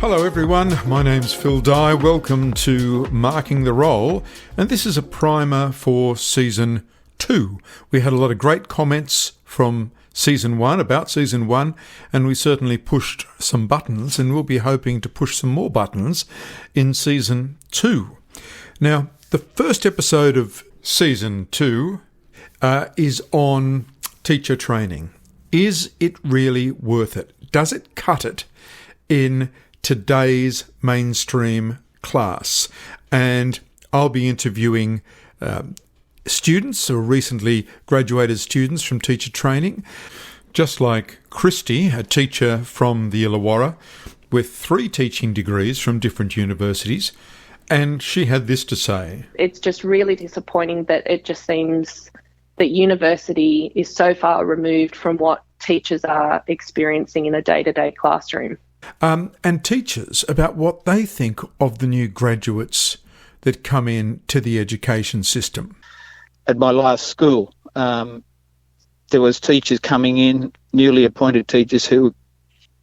Hello everyone, my name's Phil Dye. Welcome to Marking the Role, and this is a primer for Season 2. We had a lot of great comments from Season 1, about Season 1, and we certainly pushed some buttons, and we'll be hoping to push some more buttons in Season 2. Now, the first episode of Season 2 is on teacher training. Is it really worth it? Does it cut it in today's mainstream class? And I'll be interviewing students or recently graduated students from teacher training, just like Christy, a teacher from the Illawarra with 3 teaching degrees from different universities, and she had this to say. It's just really disappointing that it just seems that university is so far removed from what teachers are experiencing in a day-to-day classroom. And teachers about what they think of the new graduates that come in to the education system. At my last school, there was teachers coming in, newly appointed teachers who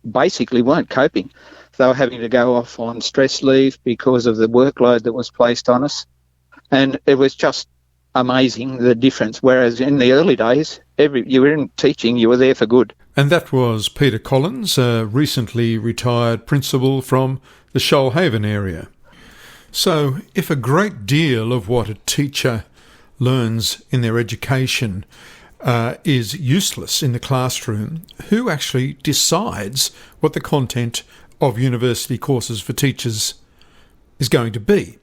basically weren't coping. They were having to go off on stress leave because of the workload that was placed on us. And it was just amazing, the difference. Whereas in the early days, you were in teaching, you were there for good. And that was Peter Collins, a recently retired principal from the Shoalhaven area. So if a great deal of what a teacher learns in their education is useless in the classroom, who actually decides what the content of university courses for teachers is going to be?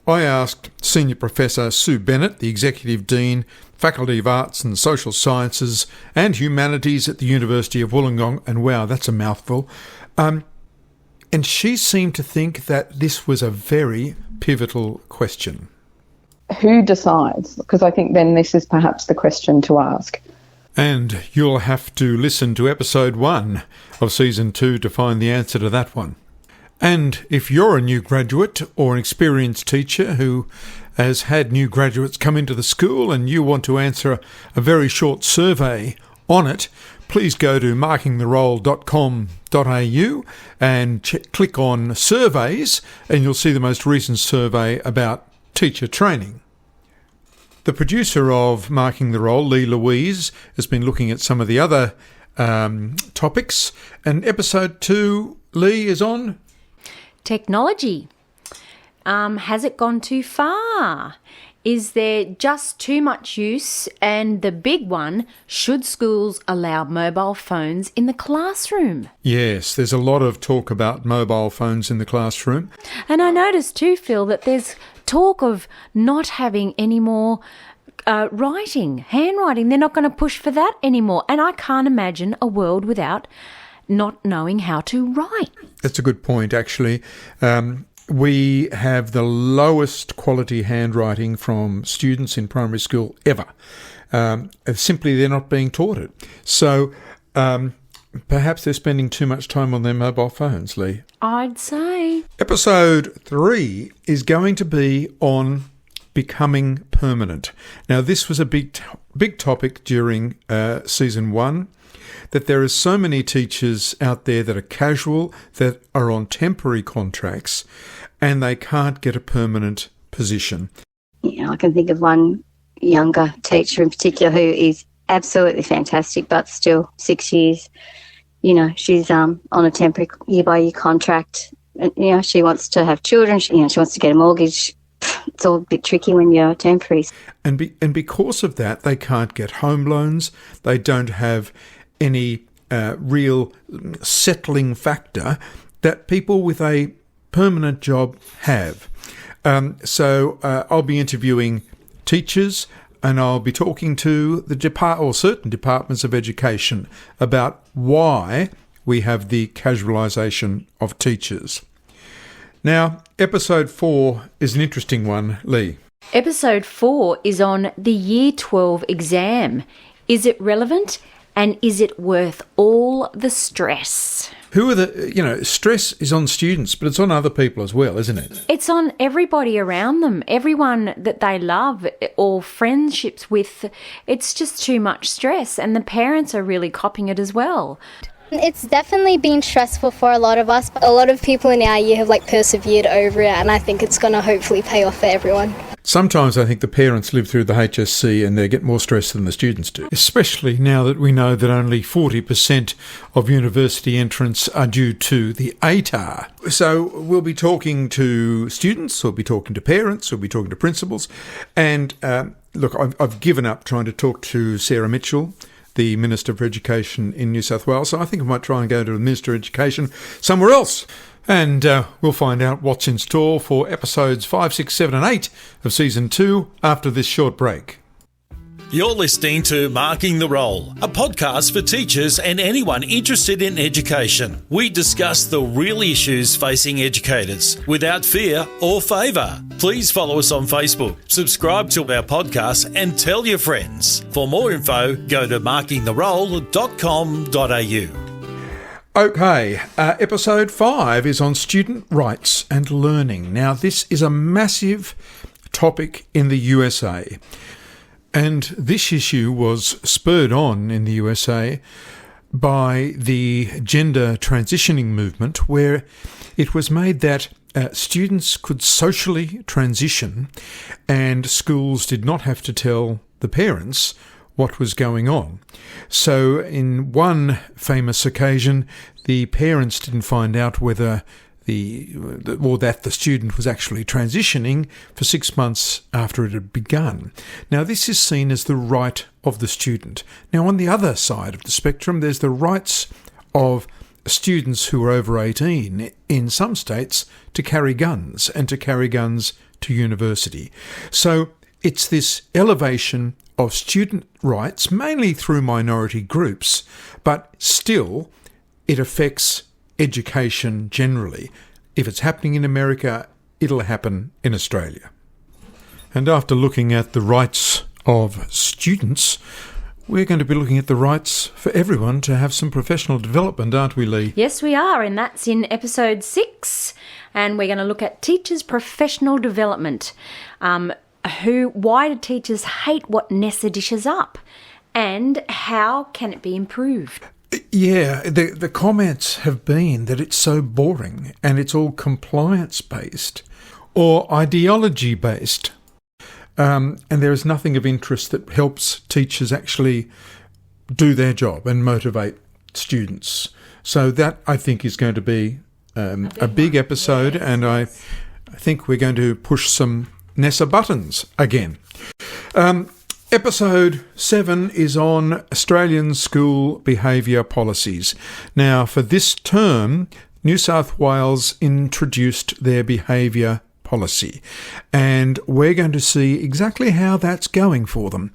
I asked Senior Professor Sue Bennett, the Executive Dean, Faculty of Arts and Social Sciences and Humanities at the University of Wollongong, and wow, that's a mouthful. And she seemed to think that this was a very pivotal question. Who decides? Because I think then this is perhaps the question to ask. And you'll have to listen to episode 1 of Season 2 to find the answer to that one. And if you're a new graduate or an experienced teacher who has had new graduates come into the school and you want to answer a very short survey on it, please go to markingtherole.com.au and click on surveys, and you'll see the most recent survey about teacher training. The producer of Marking the Role, Lee Louise, has been looking at some of the other topics, and episode 2, Lee, is on technology. Has it gone too far? Is there just too much use? And the big one, should schools allow mobile phones in the classroom? Yes, there's a lot of talk about mobile phones in the classroom. And I noticed too, Phil, that there's talk of not having any more handwriting. They're not going to push for that anymore. And I can't imagine a world without not knowing how to write. That's a good point, actually. We have the lowest quality handwriting from students in primary school ever. Simply, they're not being taught it. So perhaps they're spending too much time on their mobile phones, Lee. I'd say. Episode 3 is going to be on becoming permanent. Now, this was a big topic during Season 1. That there are so many teachers out there that are casual, that are on temporary contracts, and they can't get a permanent position. I can think of one younger teacher in particular who is absolutely fantastic, but still 6 years. She's on a temporary year-by-year contract. She wants to have children. She wants to get a mortgage. It's all a bit tricky when you're temporary. And because of that, they can't get home loans. They don't have any real settling factor that people with a permanent job have. So I'll be interviewing teachers, and I'll be talking to certain departments of education about why we have the casualisation of teachers. Now, episode 4 is an interesting one, Lee. Episode 4 is on the Year 12 exam. Is it relevant? And is it worth all the stress? Stress is on students, but it's on other people as well, isn't it? It's on everybody around them, everyone that they love or friendships with. It's just too much stress, and the parents are really copping it as well. It's definitely been stressful for a lot of us, but a lot of people in our year have persevered over it, and I think it's going to hopefully pay off for everyone. Sometimes I think the parents live through the HSC and they get more stress than the students do, especially now that we know that only 40% of university entrants are due to the ATAR. So we'll be talking to students, we'll be talking to parents, we'll be talking to principals. And look, I've given up trying to talk to Sarah Mitchell, the Minister for Education in New South Wales, so I think I might try and go to the Minister of Education somewhere else. And we'll find out what's in store for episodes 5, 6, 7 and 8 of Season 2 after this short break. You're listening to Marking the Role, a podcast for teachers and anyone interested in education. We discuss the real issues facing educators without fear or favour. Please follow us on Facebook, subscribe to our podcast and tell your friends. For more info, go to markingtherole.com.au. Okay, episode 5 is on student rights and learning. Now, this is a massive topic in the USA. And this issue was spurred on in the USA by the gender transitioning movement, where it was made that students could socially transition and schools did not have to tell the parents what was going on. So in one famous occasion, the parents didn't find out whether that the student was actually transitioning for 6 months after it had begun. Now, this is seen as the right of the student. Now, on the other side of the spectrum, there's the rights of students who are over 18 in some states to carry guns and to carry guns to university. So it's this elevation of student rights, mainly through minority groups, but still it affects education generally. If it's happening in America, it'll happen in Australia. And after looking at the rights of students, we're going to be looking at the rights for everyone to have some professional development, aren't we, Lee? Yes, we are, and that's in episode 6. And we're going to look at teachers' professional development. Why do teachers hate what Nessa dishes up? And how can it be improved? Yeah, the comments have been that it's so boring and it's all compliance-based or ideology-based. And there is nothing of interest that helps teachers actually do their job and motivate students. So that, I think, is going to be a big episode, yes. And I think we're going to push some Nessa buttons again. Episode 7 is on Australian school behaviour policies. Now, for this term, New South Wales introduced their behaviour policy, and we're going to see exactly how that's going for them,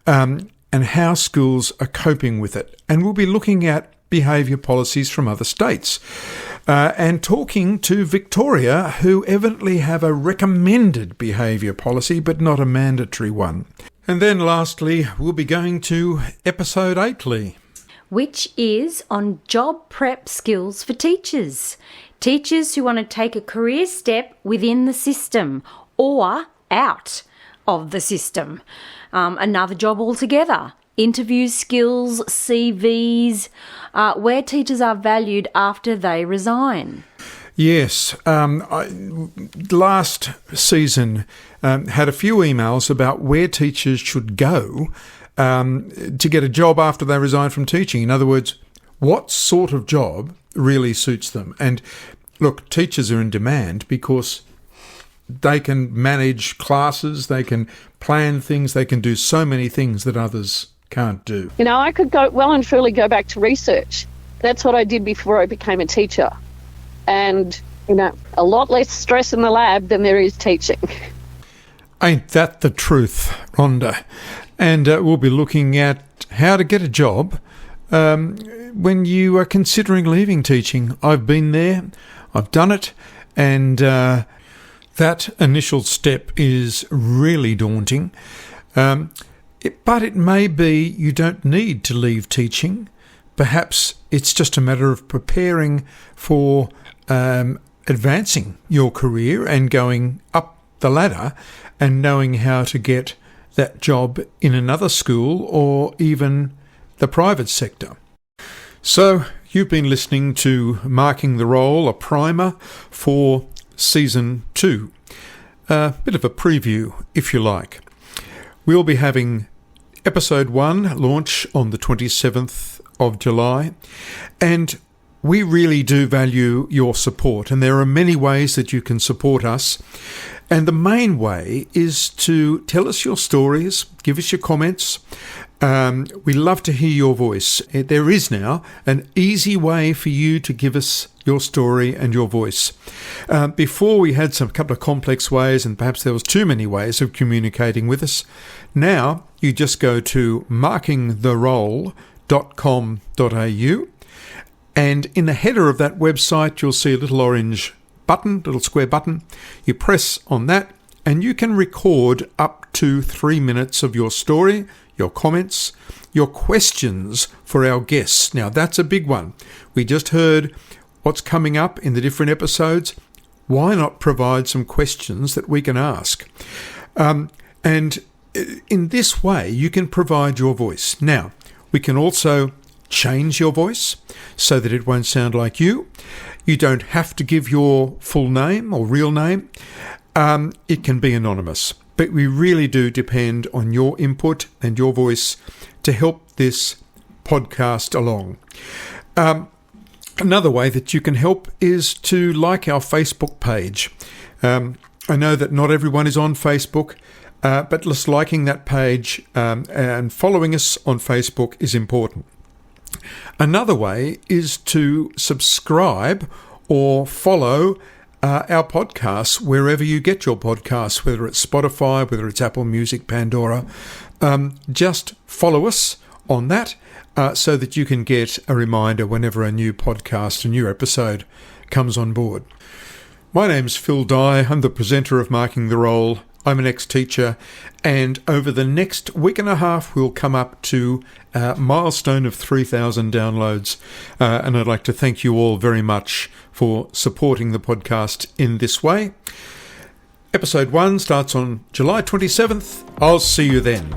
and how schools are coping with it. And we'll be looking at behaviour policies from other states, and talking to Victoria, who evidently have a recommended behaviour policy, but not a mandatory one. And then lastly, we'll be going to episode 8, Lee, which is on job prep skills for teachers. Teachers who want to take a career step within the system or out of the system. Another job altogether. Interview skills, CVs, where teachers are valued after they resign. Yes, last season had a few emails about where teachers should go to get a job after they resign from teaching. In other words, what sort of job really suits them? And look, teachers are in demand because they can manage classes, they can plan things, they can do so many things that others can't do. You know, I could well and truly go back to research. That's what I did before I became a teacher. And, you know, a lot less stress in the lab than there is teaching. Ain't that the truth, Rhonda? And we'll be looking at how to get a job when you are considering leaving teaching. I've been there, I've done it, and that initial step is really daunting. But it may be you don't need to leave teaching. Perhaps it's just a matter of preparing for advancing your career and going up the ladder and knowing how to get that job in another school or even the private sector. So You've been listening to Marking the Role, a primer for Season 2. A bit of a preview, if you like. We'll be having Episode 1 launch on the 27th of July, and we really do value your support, and there are many ways that you can support us. And the main way is to tell us your stories, give us your comments. We love to hear your voice. There is now an easy way for you to give us your story and your voice. Before we had a couple of complex ways, and perhaps there was too many ways of communicating with us. Now you just go to markingtherole.com.au, and in the header of that website you'll see a little orange button, little square button. You press on that and you can record up to 3 minutes of your story, your comments, your questions for our guests. Now that's a big one. We just heard what's coming up in the different episodes. Why not provide some questions that we can ask? And in this way you can provide your voice. Now we can also change your voice so that it won't sound like you. You don't have to give your full name or real name. It can be anonymous, but we really do depend on your input and your voice to help this podcast along. Another way that you can help is to like our Facebook page. I know that not everyone is on Facebook, but just liking that page and following us on Facebook is important. Another way is to subscribe or follow our podcasts wherever you get your podcasts, whether it's Spotify, whether it's Apple Music, Pandora. Just follow us on that so that you can get a reminder whenever a new podcast, a new episode comes on board. My name's Phil Dye. I'm the presenter of Marking the Role. I'm an ex-teacher, and over the next week and a half we'll come up to a milestone of 3,000 downloads, and I'd like to thank you all very much for supporting the podcast in this way. Episode 1 starts on July 27th. I'll see you then.